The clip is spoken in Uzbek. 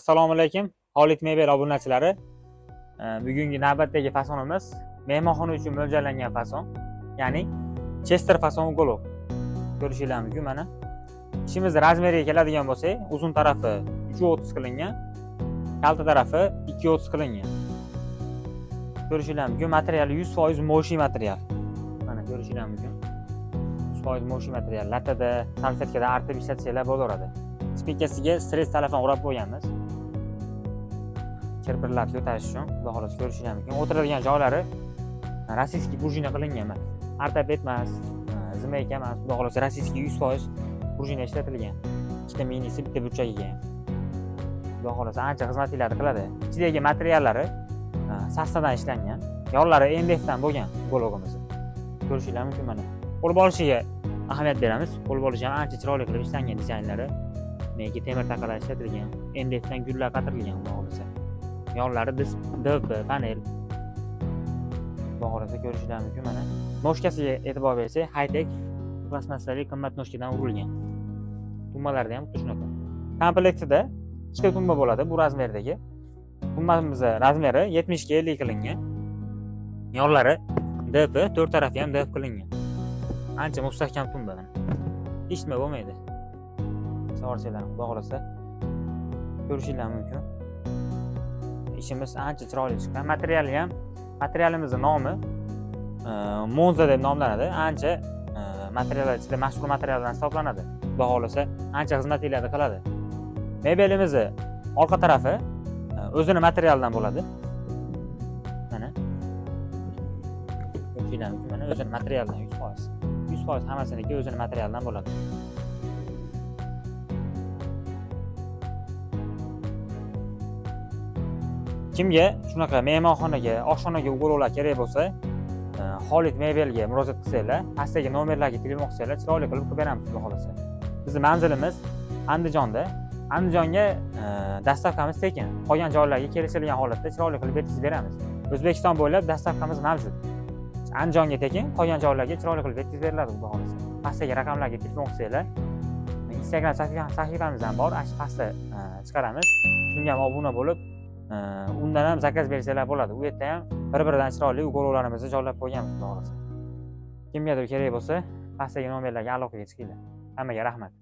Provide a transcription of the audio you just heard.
Assalomu alaykum, Xolid Mebel obunachilari. Bugungi navbatdagi fasonimiz mehmonxona uchun mo'ljallangan fason, ya'ni Chester fason uголок. Ko'rishingiz mumkin mana. Ishimiz razmeriga keladigan bo'lsak, uzun tarafi 3.30 qilingan, kalta tarafi 2.30 qilingan. Ko'rishingiz mumkin, materiali 100% moshi material. Mana ko'rishingiz mumkin. 100% moshi material. Latada, salfetkada artib ishlatsanglar bo'laveradi. Spikasiga stress telefon urab qo'yganmiz. Kirpirlab ko'tarish uchun, xudo xolasa ko'rishingiz mumkin. O'tiradigan joylari rossiyskiy prujina qilingan. Artab etmas, zimeyka emas, xudo xolasa rossiyskiy 100% prujina ishlatilgan. Ikkita minisi, bitta burchagiga. Xudo xolasa ancha xizmatlarni qiladi. Ichidagi materiallari sassadan ishlangan. Yollari MDF dan bo'lgan uголокimiz. Ko'rishingiz mumkin mana. Qo'lib olishiga ahamiyat beramiz. Qo'lib olishi ham ancha chiroyli qilib ishlangan dizaynlari. Menga temir taqalar ishlatilgan, MDF dan gullar qatirilgan, xudo xolasa. Yollari DP panel. Xudo xolasa ko'rishingiz mumkin mana. Noshkasiga e'tibor bersak, high-tech plastmassali qimmat noshkadan urilgan. Tumbalarda ham xuddi shunaqa. Komplektida ikkita tumba bo'ladi bu razmerdagi. Tumbamiz razmeri 70 ga 50 qilingan. Yollari DP, to'rt tarafi ham DP qilingan. Ancha mustahkam tumba mana. Hech nima bo'lmaydi. So'rasanglar, xudo xolasa ko'rishingiz mumkin. Ishimiz ancha chiroyli chiqqan. Materialimizning nomi Monza deb nomlanadi. Ancha materiallar ichida mashhur materiallardan hisoblanadi. Xudo xolasa ancha xizmatlarni qiladi. Mebelimiz orqa tarafi o'zini materialdan bo'ladi. Mana. Ko'rishingiz mumkin. Mana o'zini materialdan 100%. 100% hammasiniki o'zini materialdan bo'ladi. Kimga shunaqa mehmonxonaga, oshxonaga uголокlar kerak bo'lsa, Xolid Mebelga murojaat qilsanglar, pastdagi nomerlarga telefon qilsanglar, chiroyli qilib beramiz, xudo xolasa. Bizning manzilimiz Andijonda. Andijonga dastavkamiz tekin. Qolgan joylarga kelishilgan holatda chiroyli qilib yetkazib beramiz. O'zbekiston bo'ylab dastavkamiz mavjud. Andijonga tekin, qolgan joylarga chiroyli qilib yetkazib beriladi, xudo xolasa. Pastdagi raqamlarga telefon qilsanglar, Instagram sahifamiz ham bor, ash pastda chiqaramiz. Shunga ham obuna bo'lib, undan ham zakaz bersanglar bo'ladi. U yerda ham bir-biridan chiroyli uголокlarimizni joylab qo'yganmiz, xudo xolasa. Kimgadir kerak bo'lsa, pastdagi nomerlarga aloqaga chiqinglar. Hammaga rahmat.